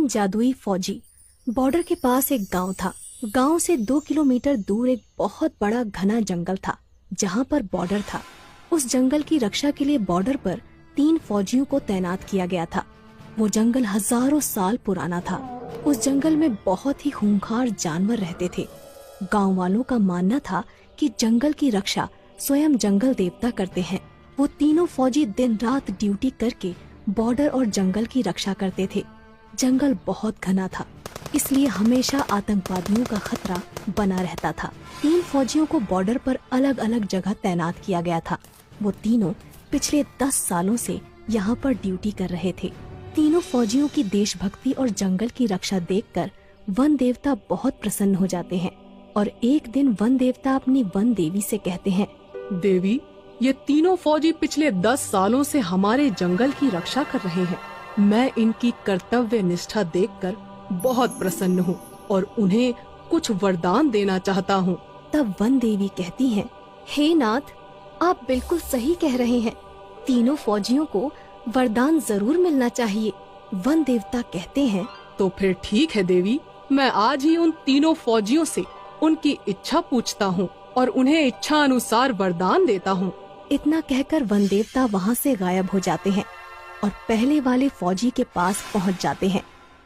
तीन जादुई फौजी। बॉर्डर के पास एक गांव था। गांव से 2 किलोमीटर दूर एक बहुत बड़ा घना जंगल था जहां पर बॉर्डर था। उस जंगल की रक्षा के लिए बॉर्डर पर 3 फौजियों को तैनात किया गया था। वो जंगल हजारों साल पुराना था। उस जंगल में बहुत ही खूंखार जानवर रहते थे। गांव वालों का मानना था कि जंगल की रक्षा स्वयं जंगल देवता करते हैं। वो तीनों फौजी दिन रात ड्यूटी करके बॉर्डर और जंगल की रक्षा करते थे। जंगल बहुत घना था, इसलिए हमेशा आतंकवादियों का खतरा बना रहता था। 3 फौजियों को बॉर्डर पर अलग अलग जगह तैनात किया गया था। वो तीनों पिछले 10 सालों से यहाँ पर ड्यूटी कर रहे थे। तीनों फौजियों की देशभक्ति और जंगल की रक्षा देखकर वन देवता बहुत प्रसन्न हो जाते हैं और एक दिन वन देवता अपनी वन देवी से कहते हैं, देवी, ये तीनों फौजी पिछले 10 सालों से हमारे जंगल की रक्षा कर रहे हैं। मैं इनकी कर्तव्य निष्ठा देखकर बहुत प्रसन्न हूँ और उन्हें कुछ वरदान देना चाहता हूँ। तब वन देवी कहती हैं, हे नाथ, आप बिल्कुल सही कह रहे हैं। तीनों फौजियों को वरदान जरूर मिलना चाहिए। वन देवता कहते हैं, तो फिर ठीक है देवी, मैं आज ही उन तीनों फौजियों से उनकी इच्छा पूछता हूँ और उन्हें इच्छा अनुसार वरदान देता हूँ। इतना कहकर वन देवता वहाँ से गायब हो जाते हैं और पहले वाले फौजी के पास पहुँच जाते हैं।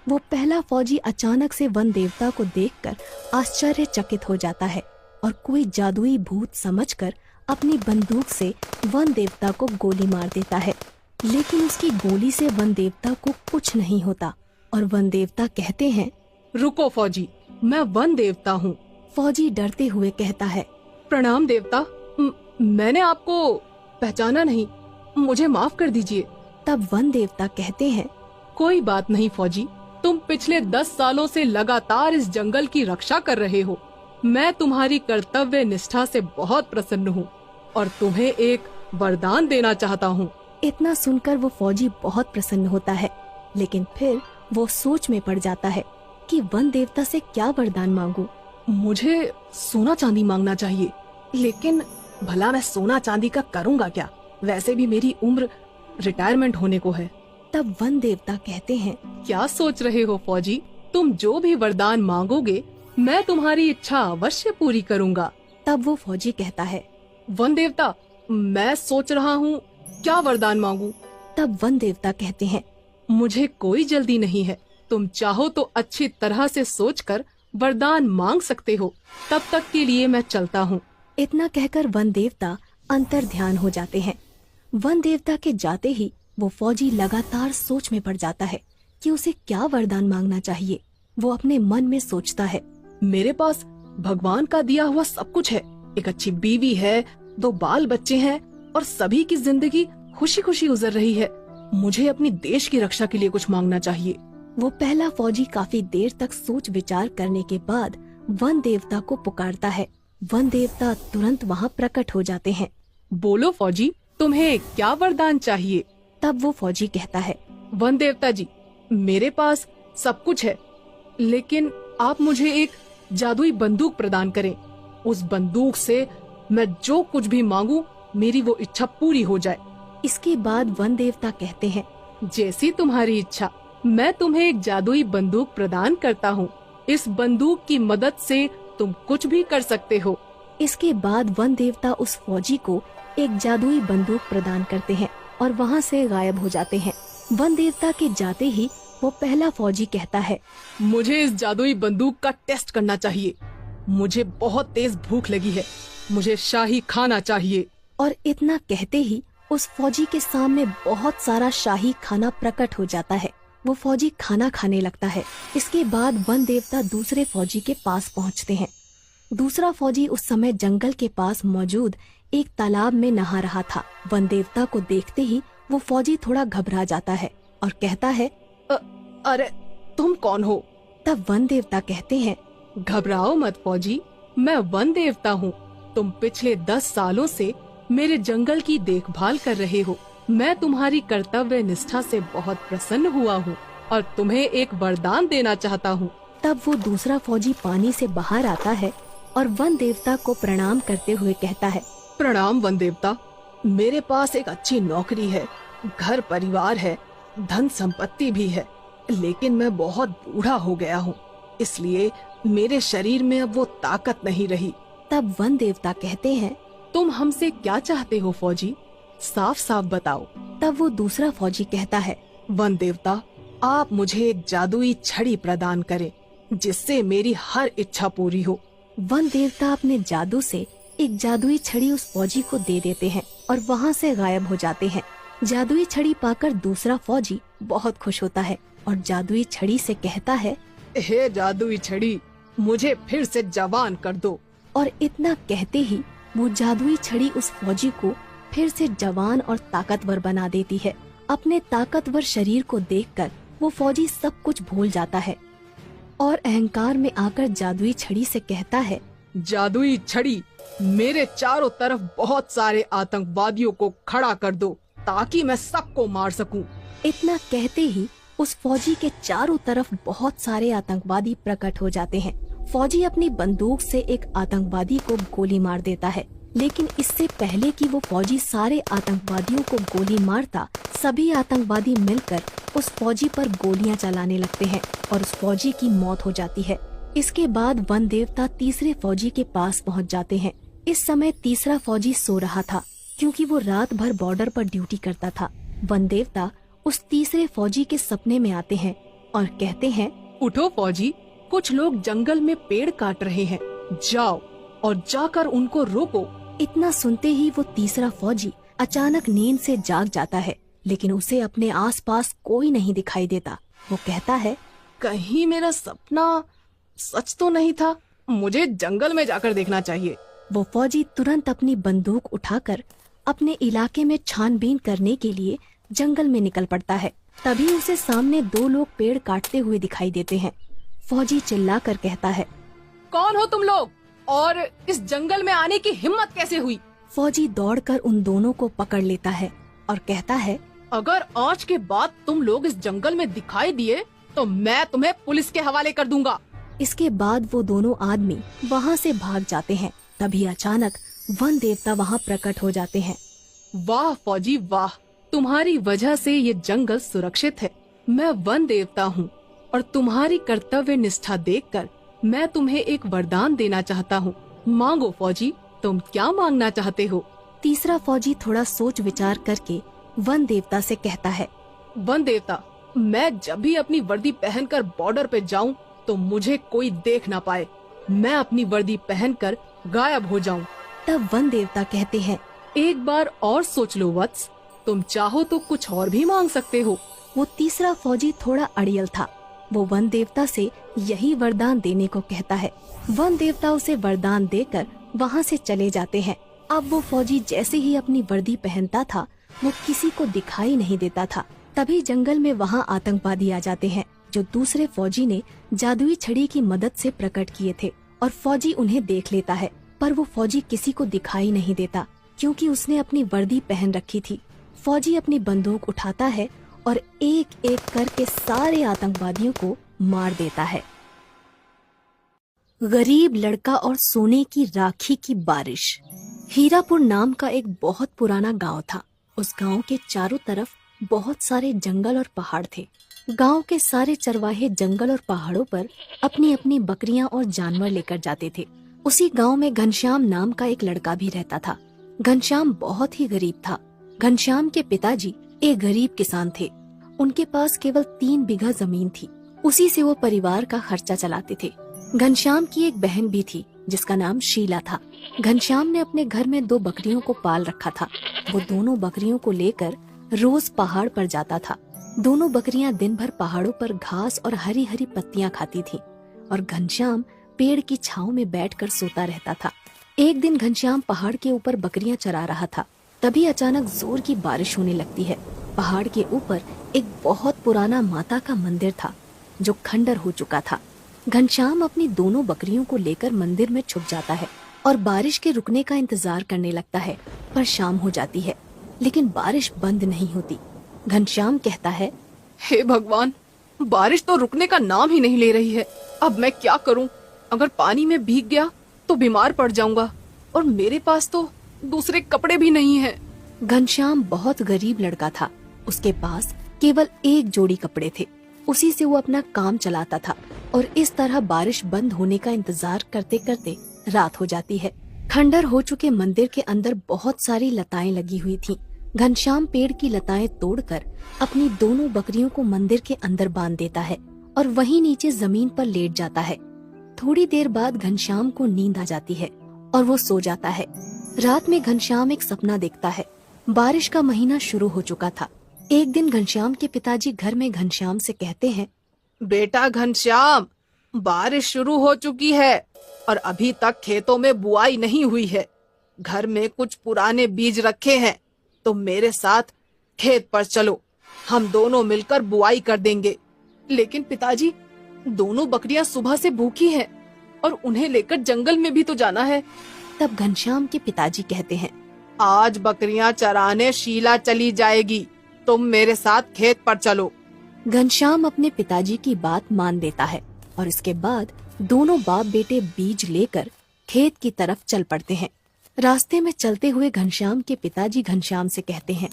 वो पहला फौजी अचानक से वन देवता को देखकर आश्चर्यचकित हो जाता है और कोई जादुई भूत समझकर अपनी बंदूक से वन देवता को गोली मार देता है। लेकिन उसकी गोली से वन देवता को कुछ नहीं होता और वन देवता कहते हैं, रुको फौजी, मैं वन देवता हूँ। फौजी डरते हुए कहता है, प्रणाम देवता, मैंने आपको पहचाना नहीं, मुझे माफ कर दीजिए। तब वन देवता कहते हैं, कोई बात नहीं फौजी, तुम पिछले 10 सालों से लगातार इस जंगल की रक्षा कर रहे हो। मैं तुम्हारी कर्तव्य निष्ठा से बहुत प्रसन्न हूँ और तुम्हें एक वरदान देना चाहता हूँ। इतना सुनकर वो फौजी बहुत प्रसन्न होता है, लेकिन फिर वो सोच में पड़ जाता है कि वन देवता से क्या वरदान मांगूं। मुझे सोना चांदी मांगना चाहिए, लेकिन भला मैं सोना चांदी का करूँगा क्या? वैसे भी मेरी उम्र रिटायरमेंट होने को है। तब वन देवता कहते हैं, क्या सोच रहे हो फौजी? तुम जो भी वरदान मांगोगे मैं तुम्हारी इच्छा अवश्य पूरी करूँगा। तब वो फौजी कहता है, वन देवता, मैं सोच रहा हूँ क्या वरदान मांगू। तब वन देवता कहते हैं, मुझे कोई जल्दी नहीं है, तुम चाहो तो अच्छी तरह से सोचकर वरदान मांग सकते हो। तब तक के लिए मैं चलता हूँ। इतना कहकर वन देवता अंतर ध्यान हो जाते हैं। वन देवता के जाते ही वो फौजी लगातार सोच में पड़ जाता है कि उसे क्या वरदान मांगना चाहिए। वो अपने मन में सोचता है, मेरे पास भगवान का दिया हुआ सब कुछ है। एक अच्छी बीवी है, 2 बाल बच्चे हैं और सभी की जिंदगी खुशी खुशी गुजर रही है। मुझे अपनी देश की रक्षा के लिए कुछ मांगना चाहिए। वो पहला फौजी काफी देर तक सोच विचार करने के बाद वन देवता को पुकारता है। वन देवता तुरंत वहाँ प्रकट हो जाते हैं। बोलो फौजी, तुम्हें क्या वरदान चाहिए? तब वो फौजी कहता है, वन देवता जी, मेरे पास सब कुछ है, लेकिन आप मुझे एक जादुई बंदूक प्रदान करें। उस बंदूक से मैं जो कुछ भी मांगू मेरी वो इच्छा पूरी हो जाए। इसके बाद वन देवता कहते हैं, जैसी तुम्हारी इच्छा, मैं तुम्हें एक जादुई बंदूक प्रदान करता हूँ। इस बंदूक की मदद से तुम कुछ भी कर सकते हो। इसके बाद वन देवता उस फौजी को एक जादुई बंदूक प्रदान करते हैं और वहाँ से गायब हो जाते हैं। वन देवता के जाते ही वो पहला फौजी कहता है, मुझे इस जादुई बंदूक का टेस्ट करना चाहिए। मुझे बहुत तेज भूख लगी है, मुझे शाही खाना चाहिए। और इतना कहते ही उस फौजी के सामने बहुत सारा शाही खाना प्रकट हो जाता है। वो फौजी खाना खाने लगता है। इसके बाद वन देवता दूसरे फौजी के पास पहुंचते हैं। दूसरा फौजी उस समय जंगल के पास मौजूद एक तालाब में नहा रहा था। वन देवता को देखते ही वो फौजी थोड़ा घबरा जाता है और कहता है, अरे तुम कौन हो? तब वन देवता कहते हैं, घबराओ मत फौजी, मैं वन देवता हूँ। तुम पिछले 10 सालों से मेरे जंगल की देखभाल कर रहे हो। मैं तुम्हारी कर्तव्य निष्ठा से बहुत प्रसन्न हुआ हूँ और तुम्हें एक वरदान देना चाहता हूँ। तब वो दूसरा फौजी पानी से बाहर आता है और वन देवता को प्रणाम करते हुए कहता है, प्रणाम वन देवता, मेरे पास एक अच्छी नौकरी है, घर परिवार है, धन संपत्ति भी है। लेकिन मैं बहुत बूढ़ा हो गया हूँ, इसलिए मेरे शरीर में अब वो ताकत नहीं रही। तब वन देवता कहते हैं, तुम हमसे क्या चाहते हो फौजी? साफ साफ बताओ। तब वो दूसरा फौजी कहता है, वन देवता, आप मुझे एक जादुई छड़ी प्रदान करें जिससे मेरी हर इच्छा पूरी हो। वन देवता अपने जादू से एक जादुई छड़ी उस फौजी को दे देते हैं और वहाँ से गायब हो जाते हैं। जादुई छड़ी पाकर दूसरा फौजी बहुत खुश होता है और जादुई छड़ी से कहता है, हे जादुई छड़ी, मुझे फिर से जवान कर दो। और इतना कहते ही वो जादुई छड़ी उस फौजी को फिर से जवान और ताकतवर बना देती है। अपने ताकतवर शरीर को देखकर वो फौजी सब कुछ भूल जाता है और अहंकार में आकर जादुई छड़ी से कहता है, जादुई छड़ी, मेरे चारों तरफ बहुत सारे आतंकवादियों को खड़ा कर दो ताकि मैं सबको मार सकूं। इतना कहते ही उस फौजी के चारों तरफ बहुत सारे आतंकवादी प्रकट हो जाते हैं। फौजी अपनी बंदूक से एक आतंकवादी को गोली मार देता है, लेकिन इससे पहले कि वो फौजी सारे आतंकवादियों को गोली मारता, सभी आतंकवादी मिलकर उस फौजी पर गोलियां चलाने लगते हैं और उस फौजी की मौत हो जाती है। इसके बाद वन देवता तीसरे फौजी के पास पहुंच जाते हैं। इस समय तीसरा फौजी सो रहा था क्योंकि वो रात भर बॉर्डर पर ड्यूटी करता था। वन देवता उस तीसरे फौजी के सपने में आते हैं और कहते हैं, उठो फौजी, कुछ लोग जंगल में पेड़ काट रहे हैं, जाओ और जाकर उनको रोको। इतना सुनते ही वो तीसरा फौजी अचानक नींद से जाग जाता है, लेकिन उसे अपने आसपास कोई नहीं दिखाई देता। वो कहता है, कहीं मेरा सपना सच तो नहीं था, मुझे जंगल में जाकर देखना चाहिए। वो फौजी तुरंत अपनी बंदूक उठाकर अपने इलाके में छानबीन करने के लिए जंगल में निकल पड़ता है। तभी उसे सामने दो लोग पेड़ काटते हुए दिखाई देते हैं। फौजी चिल्लाकर कहता है, कौन हो तुम लोग और इस जंगल में आने की हिम्मत कैसे हुई? फौजी दौड़कर उन दोनों को पकड़ लेता है और कहता है, अगर आज के बाद तुम लोग इस जंगल में दिखाई दिए तो मैं तुम्हें पुलिस के हवाले कर दूंगा। इसके बाद वो दोनों आदमी वहाँ से भाग जाते हैं। तभी अचानक वन देवता वहाँ प्रकट हो जाते हैं। वाह फौजी वाह, तुम्हारी वजह से ये जंगल सुरक्षित है। मैं वन देवता हूँ और तुम्हारी कर्तव्य निष्ठा देखकर मैं तुम्हें एक वरदान देना चाहता हूँ। मांगो फौजी, तुम क्या मांगना चाहते हो? तीसरा फौजी थोड़ा सोच विचार करके वन देवता से कहता है, वन देवता, मैं जब भी अपनी वर्दी पहनकर बॉर्डर पे जाऊं तो मुझे कोई देख ना पाए। मैं अपनी वर्दी पहनकर गायब हो जाऊं। तब वन देवता कहते हैं, एक बार और सोच लो वत्स, तुम चाहो तो कुछ और भी मांग सकते हो। वो तीसरा फौजी थोड़ा अड़ियल था। वो वन देवता से यही वरदान देने को कहता है। वन देवता उसे वरदान देकर वहाँ से चले जाते हैं। अब वो फौजी जैसे ही अपनी वर्दी पहनता था, वो किसी को दिखाई नहीं देता था। तभी जंगल में वहाँ आतंकवादी आ जाते हैं, जो दूसरे फौजी ने जादुई छड़ी की मदद से प्रकट किए थे, और फौजी उन्हें देख लेता है। पर वो फौजी किसी को दिखाई नहीं देता क्योंकि उसने अपनी वर्दी पहन रखी थी। फौजी अपनी बंदूक उठाता है और एक एक करके सारे आतंकवादियों को मार देता है। गरीब लड़का और सोने की राखी की बारिश। हीरापुर नाम का एक बहुत पुराना गांव था। उस गांव के चारों तरफ बहुत सारे जंगल और पहाड़ थे। गांव के सारे चरवाहे जंगल और पहाड़ों पर अपनी अपनी बकरियां और जानवर लेकर जाते थे। उसी गांव में घनश्याम नाम का एक लड़का भी रहता था। घनश्याम बहुत ही गरीब था। घनश्याम के पिताजी एक गरीब किसान थे। उनके पास केवल 3 बीघा जमीन थी। उसी से वो परिवार का खर्चा चलाते थे। घनश्याम की एक बहन भी थी जिसका नाम शीला था। घनश्याम ने अपने घर में 2 बकरियों को पाल रखा था। वो दोनों बकरियों को लेकर रोज पहाड़ पर जाता था। दोनों बकरियां दिन भर पहाड़ों पर घास और हरी हरी पत्तियां खाती थीं और घनश्याम पेड़ की छांव में बैठकर सोता रहता था। एक दिन घनश्याम पहाड़ के ऊपर बकरियां चरा रहा था। तभी अचानक जोर की बारिश होने लगती है। पहाड़ के ऊपर एक बहुत पुराना माता का मंदिर था जो खंडर हो चुका था। घनश्याम अपनी दोनों बकरियों को लेकर मंदिर में छुप जाता है और बारिश के रुकने का इंतजार करने लगता है। पर शाम हो जाती है लेकिन बारिश बंद नहीं होती। घनश्याम कहता है, हे भगवान, बारिश तो रुकने का नाम ही नहीं ले रही है। अब मैं क्या करूं? अगर पानी में भीग गया तो बीमार पड़ जाऊंगा और मेरे पास तो दूसरे कपड़े भी नहीं हैं। घनश्याम बहुत गरीब लड़का था। उसके पास केवल एक जोड़ी कपड़े थे। उसी से वो अपना काम चलाता था और इस तरह बारिश बंद होने का इंतजार करते करते रात हो जाती है। खंडर हो चुके मंदिर के अंदर बहुत सारी लताएं लगी हुई थीं। घनश्याम पेड़ की लताएं तोड़कर अपनी दोनों बकरियों को मंदिर के अंदर बांध देता है और वहीं नीचे जमीन पर लेट जाता है। थोड़ी देर बाद घनश्याम को नींद आ जाती है और वो सो जाता है। रात में घनश्याम एक सपना देखता है। बारिश का महीना शुरू हो चुका था। एक दिन घनश्याम के पिताजी घर में घनश्याम से कहते हैं, बेटा घनश्याम, बारिश शुरू हो चुकी है और अभी तक खेतों में बुआई नहीं हुई है। घर में कुछ पुराने बीज रखे हैं, तो मेरे साथ खेत पर चलो, हम दोनों मिलकर बुआई कर देंगे। लेकिन पिताजी, दोनों बकरियां सुबह से भूखी हैं और उन्हें लेकर जंगल में भी तो जाना है। तब घनश्याम के पिताजी कहते हैं, आज बकरियां चराने शीला चली जाएगी, तुम मेरे साथ खेत पर चलो। घनश्याम अपने पिताजी की बात मान लेता है और इसके बाद दोनों बाप बेटे बीज लेकर खेत की तरफ चल पड़ते हैं। रास्ते में चलते हुए घनश्याम के पिताजी घनश्याम से कहते हैं,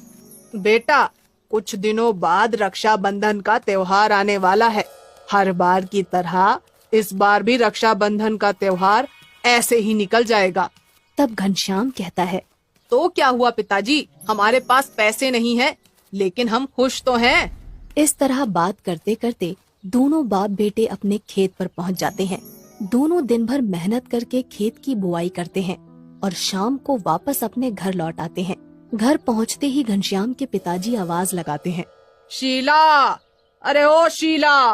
बेटा, कुछ दिनों बाद रक्षाबंधन का त्योहार आने वाला है। हर बार की तरह इस बार भी रक्षाबंधन का त्योहार ऐसे ही निकल जाएगा। तब घनश्याम कहता है, तो क्या हुआ पिताजी, हमारे पास पैसे नहीं हैं, लेकिन हम खुश तो हैं। इस तरह बात करते करते दोनों बाप बेटे अपने खेत पर पहुंच जाते हैं। दोनों दिन भर मेहनत करके खेत की बुआई करते हैं और शाम को वापस अपने घर लौट आते हैं। घर पहुंचते ही घनश्याम के पिताजी आवाज लगाते हैं, शीला, अरे ओ शीला,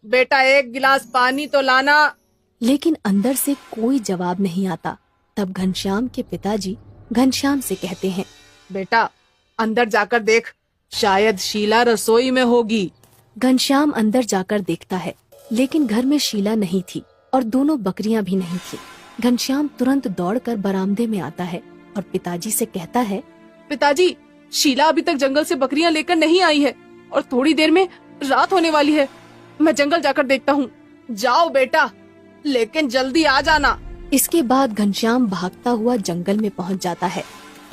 बेटा एक गिलास पानी तो लाना। लेकिन अंदर से कोई जवाब नहीं आता। तब घनश्याम के पिताजी घनश्याम से कहते हैं, बेटा अंदर जाकर देख, शायद शीला रसोई में होगी। घनश्याम अंदर जाकर देखता है, लेकिन घर में शीला नहीं थी और दोनों बकरियां भी नहीं थी। घनश्याम तुरंत दौड़कर बरामदे में आता है और पिताजी से कहता है, पिताजी, शीला अभी तक जंगल से बकरियां लेकर नहीं आई है और थोड़ी देर में रात होने वाली है। मैं जंगल जाकर देखता हूँ। जाओ बेटा, लेकिन जल्दी आ जाना। इसके बाद घनश्याम भागता हुआ जंगल में पहुँच जाता है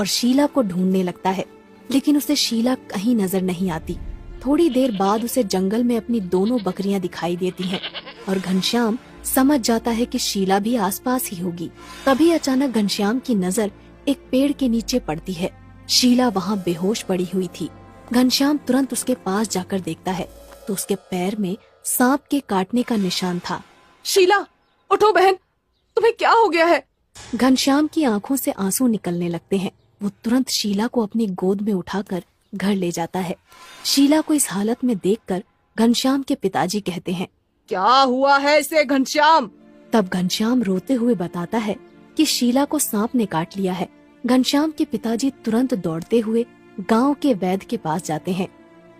और शीला को ढूंढने लगता है, लेकिन उसे शीला कहीं नजर नहीं आती। थोड़ी देर बाद उसे जंगल में अपनी दोनों बकरियां दिखाई देती हैं और घनश्याम समझ जाता है कि शीला भी आसपास ही होगी। तभी अचानक घनश्याम की नजर एक पेड़ के नीचे पड़ती है। शीला वहाँ बेहोश पड़ी हुई थी। घनश्याम तुरंत उसके पास जाकर देखता है तो उसके पैर में सांप के काटने का निशान था। शीला, उठो बहन, तुम्हें क्या हो गया है? घनश्याम की आंखों से आंसू निकलने लगते हैं। वो तुरंत शीला को अपनी गोद में उठाकर घर ले जाता है। शीला को इस हालत में देखकर घनश्याम के पिताजी कहते हैं, क्या हुआ है इसे घनश्याम? तब घनश्याम रोते हुए बताता है कि शीला को सांप ने काट लिया है। घनश्याम के पिताजी तुरंत दौड़ते हुए गांव के वैद्य के पास जाते हैं।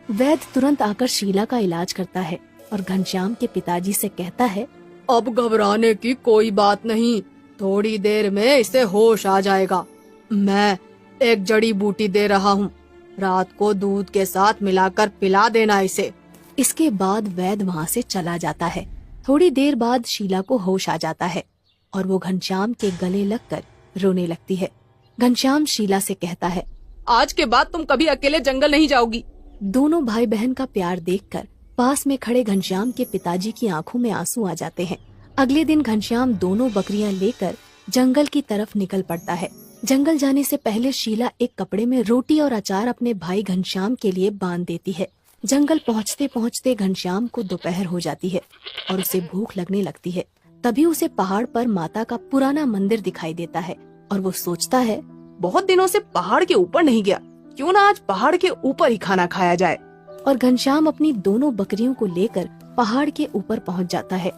वैद्य तुरंत आकर शीला का इलाज करता है और घनश्याम के पिताजी से कहता है, अब घबराने की कोई बात नहीं, थोड़ी देर में इसे होश आ जाएगा। मैं एक जड़ी बूटी दे रहा हूँ, रात को दूध के साथ मिलाकर पिला देना इसे। इसके बाद वैद्य वहाँ से चला जाता है। थोड़ी देर बाद शीला को होश आ जाता है और वो घनश्याम के गले लगकर रोने लगती है। घनश्याम शीला से कहता है, आज के बाद तुम कभी अकेले जंगल नहीं जाओगी। दोनों भाई बहन का प्यार देखकर पास में खड़े घनश्याम के पिताजी की आंखों में आंसू आ जाते हैं। अगले दिन घनश्याम दोनों बकरियां लेकर जंगल की तरफ निकल पड़ता है। जंगल जाने से पहले शीला एक कपड़े में रोटी और अचार अपने भाई घनश्याम के लिए बांध देती है। जंगल पहुँचते पहुँचते घनश्याम को दोपहर हो जाती है और उसे भूख लगने लगती है। तभी उसे पहाड़ पर माता का पुराना मंदिर दिखाई देता है और वो सोचता है, बहुत दिनों से पहाड़ के ऊपर नहीं गया, क्यों ना आज पहाड़ के ऊपर ही खाना खाया जाए। और घनश्याम अपनी दोनों बकरियों को लेकर पहाड़ के ऊपर पहुंच जाता है।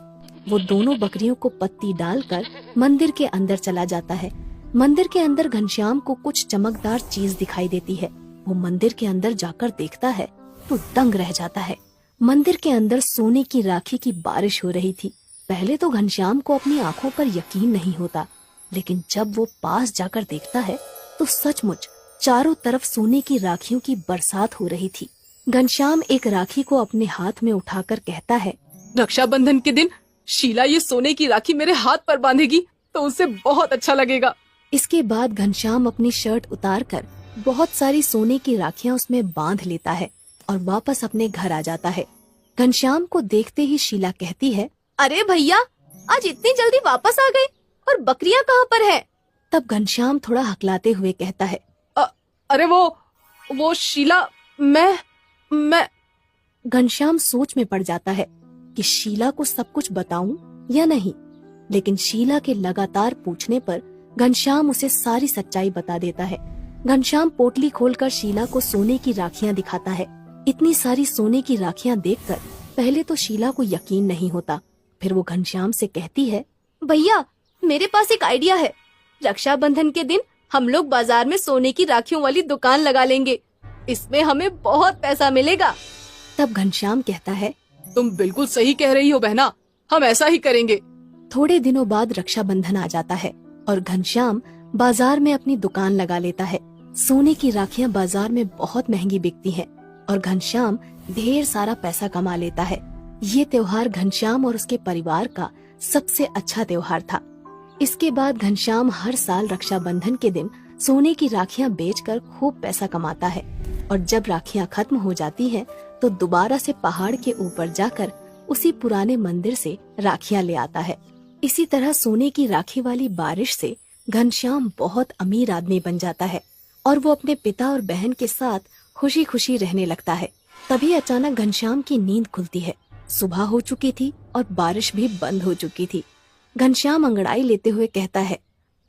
वो दोनों बकरियों को पत्ती डालकर मंदिर के अंदर चला जाता है। मंदिर के अंदर घनश्याम को कुछ चमकदार चीज दिखाई देती है। वो मंदिर के अंदर जाकर देखता है तो दंग रह जाता है। मंदिर के अंदर सोने की राखी की बारिश हो रही थी। पहले तो घनश्याम को अपनी आंखों पर यकीन नहीं होता, लेकिन जब वो पास जाकर देखता है तो सचमुच चारों तरफ सोने की राखियों की बरसात हो रही थी। घनश्याम एक राखी को अपने हाथ में उठाकर कहता है, रक्षाबंधन के दिन शीला ये सोने की राखी मेरे हाथ पर बांधेगी तो उसे बहुत अच्छा लगेगा। इसके बाद घनश्याम अपनी शर्ट उतारकर बहुत सारी सोने की राखियां उसमें बांध लेता है और वापस अपने घर आ जाता है। घनश्याम को देखते ही शीला कहती है, अरे भैया, आज इतनी जल्दी वापस आ गए, और बकरियां कहाँ पर है? तब घनश्याम थोड़ा हकलाते हुए कहता है, अरे वो शीला, मैं घनश्याम सोच में पड़ जाता है कि शीला को सब कुछ बताऊं या नहीं। लेकिन शीला के लगातार पूछने पर घनश्याम उसे सारी सच्चाई बता देता है। घनश्याम पोटली खोलकर शीला को सोने की राखियां दिखाता है। इतनी सारी सोने की राखियां देखकर पहले तो शीला को यकीन नहीं होता। फिर वो घनश्याम से कहती है, भैया, मेरे पास एक आइडिया है। रक्षाबंधन के दिन हम लोग बाजार में सोने की राखियों वाली दुकान लगा लेंगे, इसमें हमें बहुत पैसा मिलेगा। तब घनश्याम कहता है, तुम बिल्कुल सही कह रही हो बहना, हम ऐसा ही करेंगे। थोड़े दिनों बाद रक्षाबंधन आ जाता है और घनश्याम बाजार में अपनी दुकान लगा लेता है। सोने की राखियां बाजार में बहुत महंगी बिकती हैं और घनश्याम ढेर सारा पैसा कमा लेता है। ये त्योहार घनश्याम और उसके परिवार का सबसे अच्छा त्योहार था। इसके बाद घनश्याम हर साल रक्षाबंधन के दिन सोने की राखियां बेचकर खूब पैसा कमाता है और जब राखियां खत्म हो जाती हैं तो दोबारा से पहाड़ के ऊपर जाकर उसी पुराने मंदिर से राखियां ले आता है। इसी तरह सोने की राखी वाली बारिश से घनश्याम बहुत अमीर आदमी बन जाता है और वो अपने पिता और बहन के साथ खुशी खुशी रहने लगता है। तभी अचानक घनश्याम की नींद खुलती है। सुबह हो चुकी थी और बारिश भी बंद हो चुकी थी। घनश्याम अंगड़ाई लेते हुए कहता है,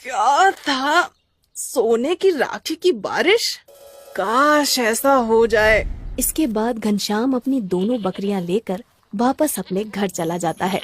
क्या था? सोने की राखी की बारिश? काश ऐसा हो जाए। इसके बाद घनश्याम अपनी दोनों बकरियां लेकर वापस अपने घर चला जाता है।